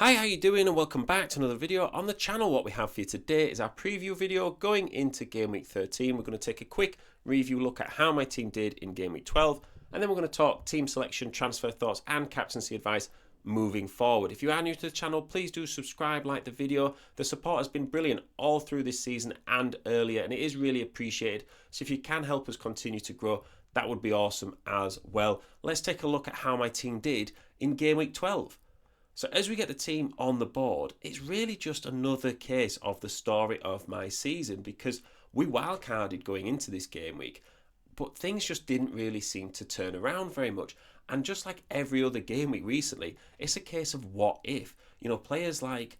Hi, how you doing, and welcome back to another video on the channel. What we have for you today is our preview video going into Game Week 13. We're going to take a quick review look at how my team did in Game Week 12, and then we're going to talk team selection, transfer thoughts, and captaincy advice moving forward. If you are new to the channel, please do subscribe, like the video. The support has been brilliant all through this season and earlier, and it is really appreciated. So if you can help us continue to grow, that would be awesome as well. Let's take a look at how my team did in Game Week 12. So as we get the team on the board, it's really just another case of the story of my season, because we wildcarded going into this game week, but things just didn't really seem to turn around very much. And just like every other game week recently, it's a case of what if. Players like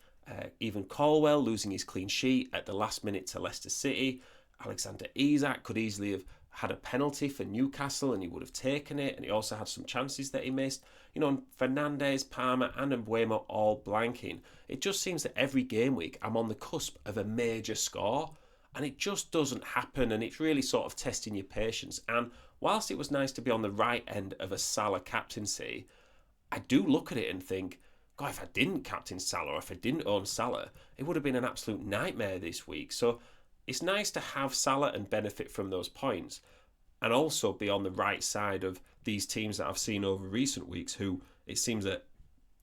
even Colwell losing his clean sheet at the last minute to Leicester City. Alexander Isak could easily have had a penalty for Newcastle and he would have taken it, and he also had some chances that he missed. Fernandes, Palmer and Mbeumo all blanking. It just seems that every game week I'm on the cusp of a major score, and it just doesn't happen, and it's really sort of testing your patience. And whilst it was nice to be on the right end of a Salah captaincy, I do look at it and think, God, if I didn't captain Salah or if I didn't own Salah, it would have been an absolute nightmare this week. So it's nice to have Salah and benefit from those points, and also be on the right side of these teams that I've seen over recent weeks, who it seems that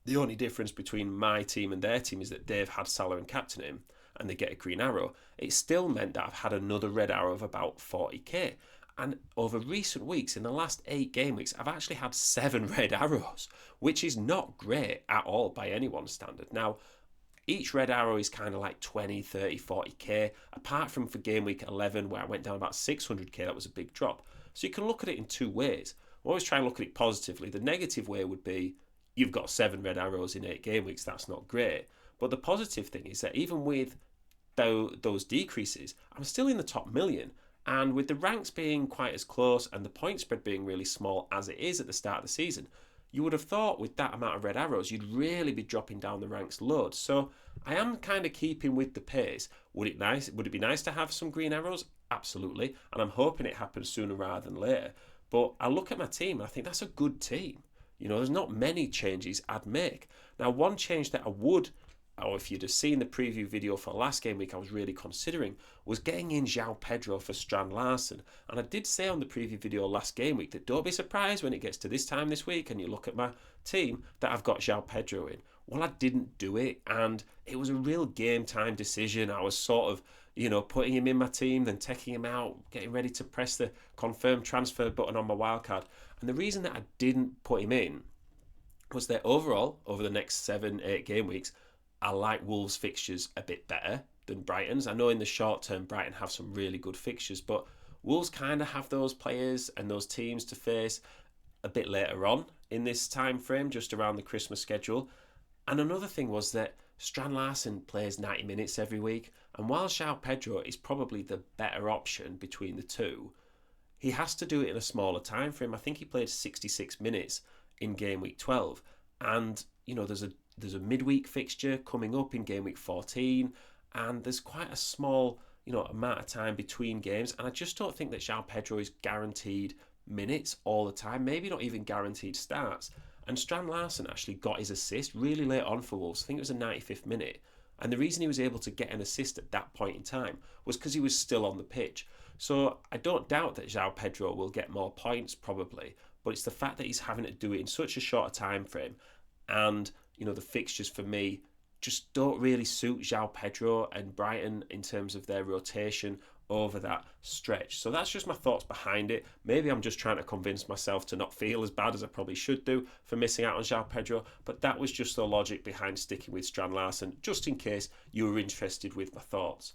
the only difference between my team and their team is that they've had Salah and captain him and they get a green arrow. It still meant that I've had another red arrow of about 40k. And over recent weeks, in the last 8 game weeks, I've actually had 7 red arrows, which is not great at all by anyone's standard. Now, each red arrow is kind of like 20, 30, 40k, apart from for game week 11 where I went down about 600k. That was a big drop. So you can look at it in two ways. I always try and look at it positively. The negative way would be you've got 7 red arrows in 8 game weeks. That's not great. But the positive thing is that even with those decreases, I'm still in the top million. And with the ranks being quite as close and the point spread being really small as it is at the start of the season, you would have thought with that amount of red arrows, you'd really be dropping down the ranks loads. So I am kind of keeping with the pace. Would it be nice to have some green arrows? Absolutely. And I'm hoping it happens sooner rather than later. But I look at my team and I think that's a good team. There's not many changes I'd make. Now, one change that I would, or if you'd have seen the preview video for last game week, I was really considering, was getting in João Pedro for Strand Larsen. And I did say on the preview video last game week that don't be surprised when it gets to this time this week and you look at my team that I've got João Pedro in. Well, I didn't do it, and it was a real game time decision. I was sort of, putting him in my team, then taking him out, getting ready to press the confirm transfer button on my wildcard. And the reason that I didn't put him in was that overall, over the next 7, 8 game weeks, I like Wolves' fixtures a bit better than Brighton's. I know in the short term, Brighton have some really good fixtures, but Wolves kind of have those players and those teams to face a bit later on in this time frame, just around the Christmas schedule. And another thing was that Strand Larsen plays 90 minutes every week, and while João Pedro is probably the better option between the two, he has to do it in a smaller time frame. I think he played 66 minutes in game week 12, and there's a midweek fixture coming up in game week 14, and there's quite a small amount of time between games, and I just don't think that João Pedro is guaranteed minutes all the time, maybe not even guaranteed starts. And Strand Larsen actually got his assist really late on for Wolves. I think it was the 95th minute, and the reason he was able to get an assist at that point in time was because he was still on the pitch. So I don't doubt that João Pedro will get more points probably, but it's the fact that he's having to do it in such a short time frame, and the fixtures for me just don't really suit João Pedro and Brighton in terms of their rotation over that stretch. So that's just my thoughts behind it. Maybe I'm just trying to convince myself to not feel as bad as I probably should do for missing out on João Pedro, but that was just the logic behind sticking with Strand Larsen, just in case you were interested with my thoughts.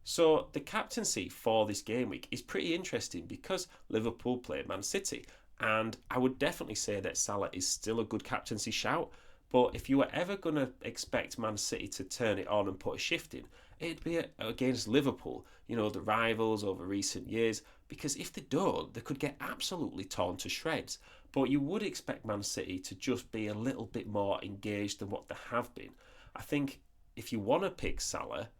So the captaincy for this game week is pretty interesting because Liverpool played Man City, and I would definitely say that Salah is still a good captaincy shout. But if you were ever going to expect Man City to turn it on and put a shift in, it'd be against Liverpool, the rivals over recent years, because if they don't, they could get absolutely torn to shreds. But you would expect Man City to just be a little bit more engaged than what they have been. I think if you want to pick Salah,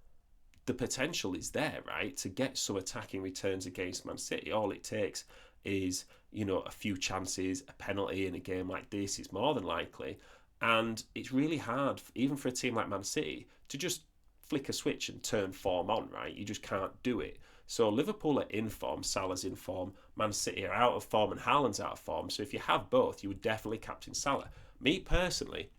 the potential is there, right, to get some attacking returns against Man City. All it takes is, a few chances, a penalty in a game like this is more than likely. And it's really hard, even for a team like Man City, to just flick a switch and turn form on, right? You just can't do it. So Liverpool are in form, Salah's in form, Man City are out of form, and Haaland's out of form. So if you have both, you would definitely captain Salah. Me personally,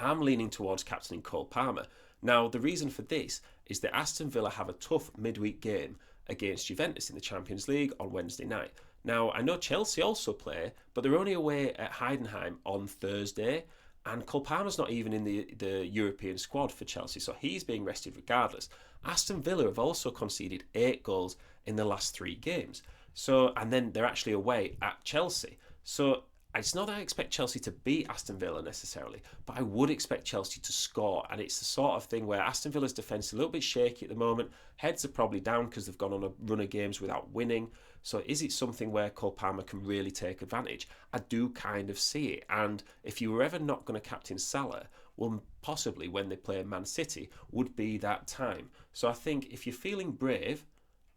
I'm leaning towards captaining Cole Palmer. Now, the reason for this is that Aston Villa have a tough midweek game against Juventus in the Champions League on Wednesday night. Now, I know Chelsea also play, but they're only away at Heidenheim on Thursday, and Cole Palmer's not even in the European squad for Chelsea, so he's being rested regardless. Aston Villa have also conceded 8 goals in the last 3 games. So, and then they're actually away at Chelsea. So it's not that I expect Chelsea to beat Aston Villa necessarily, but I would expect Chelsea to score. And it's the sort of thing where Aston Villa's defence is a little bit shaky at the moment. Heads are probably down because they've gone on a run of games without winning. So is it something where Cole Palmer can really take advantage? I do kind of see it. And if you were ever not going to captain Salah, well, possibly when they play Man City would be that time. So I think if you're feeling brave,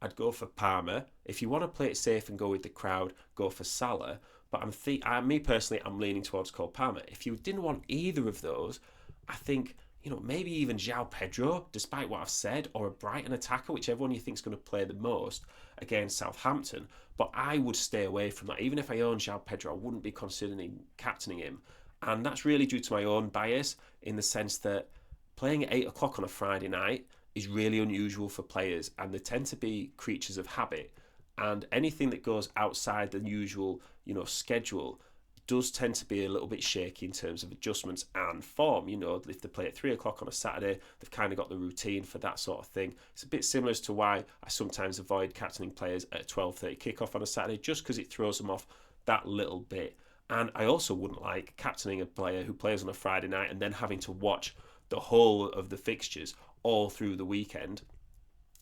I'd go for Palmer. If you want to play it safe and go with the crowd, go for Salah. But me personally, I'm leaning towards Cole Palmer. If you didn't want either of those, I think, maybe even João Pedro, despite what I've said, or a Brighton attacker, whichever one you think is going to play the most against Southampton. But I would stay away from that. Even if I own João Pedro, I wouldn't be considering captaining him. And that's really due to my own bias in the sense that playing at 8 o'clock on a Friday night is really unusual for players, and they tend to be creatures of habit. And anything that goes outside the usual, schedule does tend to be a little bit shaky in terms of adjustments and form. If they play at 3 o'clock on a Saturday, they've kind of got the routine for that sort of thing. It's a bit similar as to why I sometimes avoid captaining players at a 12:30 kickoff on a Saturday, just because it throws them off that little bit. And I also wouldn't like captaining a player who plays on a Friday night and then having to watch the whole of the fixtures all through the weekend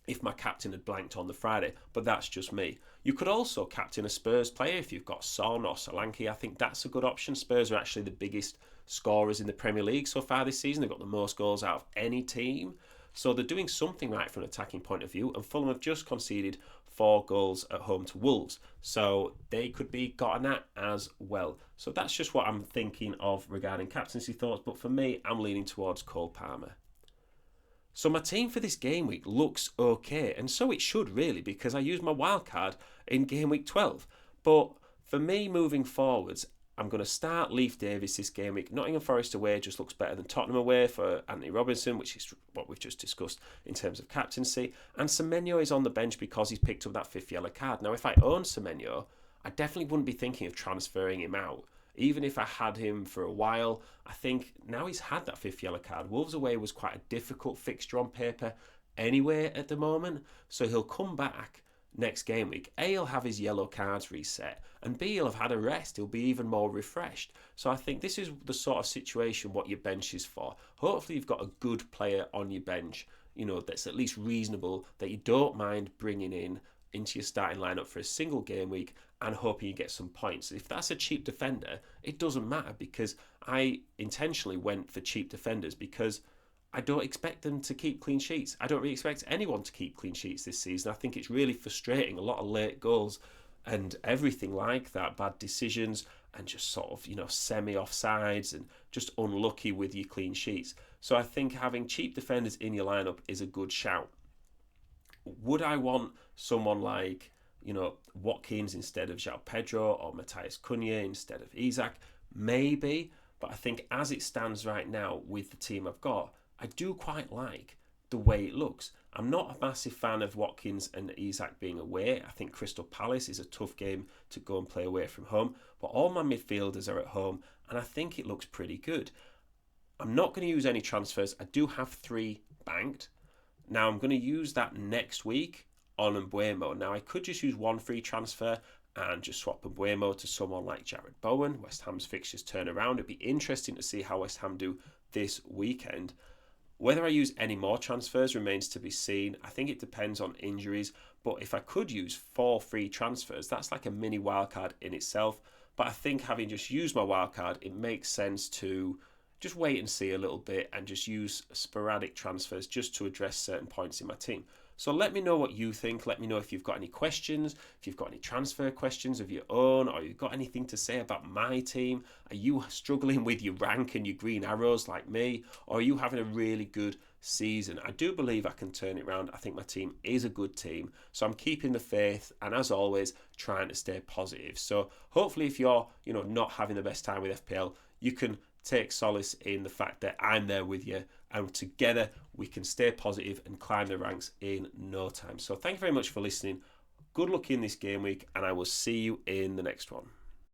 if my captain had blanked on the Friday, but that's just me. You could also captain a Spurs player if you've got Son or Solanke. I think that's a good option. Spurs are actually the biggest scorers in the Premier League so far this season. They've got the most goals out of any team. So they're doing something right from an attacking point of view, and Fulham have just conceded 4 goals at home to Wolves. So they could be gotten at as well. So that's just what I'm thinking of regarding captaincy thoughts, but for me, I'm leaning towards Cole Palmer. So my team for this game week looks okay, and so it should really, because I used my wildcard in game week 12. But for me moving forwards, I'm going to start Leif Davis this game week. Nottingham Forest away just looks better than Tottenham away for Anthony Robinson, which is what we've just discussed in terms of captaincy. And Semenyo is on the bench because he's picked up that 5th yellow card. Now, if I own Semenyo, I definitely wouldn't be thinking of transferring him out. Even if I had him for a while, I think now he's had that 5th yellow card. Wolves away was quite a difficult fixture on paper anyway at the moment. So he'll come back next game week. A, he'll have his yellow cards reset, and B, he'll have had a rest. He'll be even more refreshed. So I think this is the sort of situation what your bench is for. Hopefully you've got a good player on your bench, that's at least reasonable, that you don't mind bringing into your starting lineup for a single game week and hoping you get some points. If that's a cheap defender, it doesn't matter, because I intentionally went for cheap defenders because I don't expect them to keep clean sheets. I don't really expect anyone to keep clean sheets this season. I think it's really frustrating. A lot of late goals and everything like that, bad decisions and just sort of, semi-offsides and just unlucky with your clean sheets. So I think having cheap defenders in your lineup is a good shout. Would I want someone like, Watkins instead of João Pedro, or Matheus Cunha instead of Isak? Maybe, but I think as it stands right now with the team I've got, I do quite like the way it looks. I'm not a massive fan of Watkins and Isak being away. I think Crystal Palace is a tough game to go and play away from home, but all my midfielders are at home, and I think it looks pretty good. I'm not going to use any transfers. I do have 3 banked. Now I'm going to use that next week on Mbeumo. Now I could just use 1 free transfer and just swap Mbeumo to someone like Jared Bowen. West Ham's fixtures turn around. It'd be interesting to see how West Ham do this weekend. Whether I use any more transfers remains to be seen. I think it depends on injuries, but if I could use 4 free transfers, that's like a mini wildcard in itself. But I think having just used my wildcard, it makes sense to just wait and see a little bit and just use sporadic transfers just to address certain points in my team. So let me know what you think. Let me know if you've got any questions, if you've got any transfer questions of your own, or you've got anything to say about my team. Are you struggling with your rank and your green arrows like me, or are you having a really good season? I do believe I can turn it around. I think my team is a good team, so I'm keeping the faith, and as always, trying to stay positive. So hopefully, if you're not having the best time with FPL, you can take solace in the fact that I'm there with you, and together we can stay positive and climb the ranks in no time. So thank you very much for listening. Good luck in this game week, and I will see you in the next one.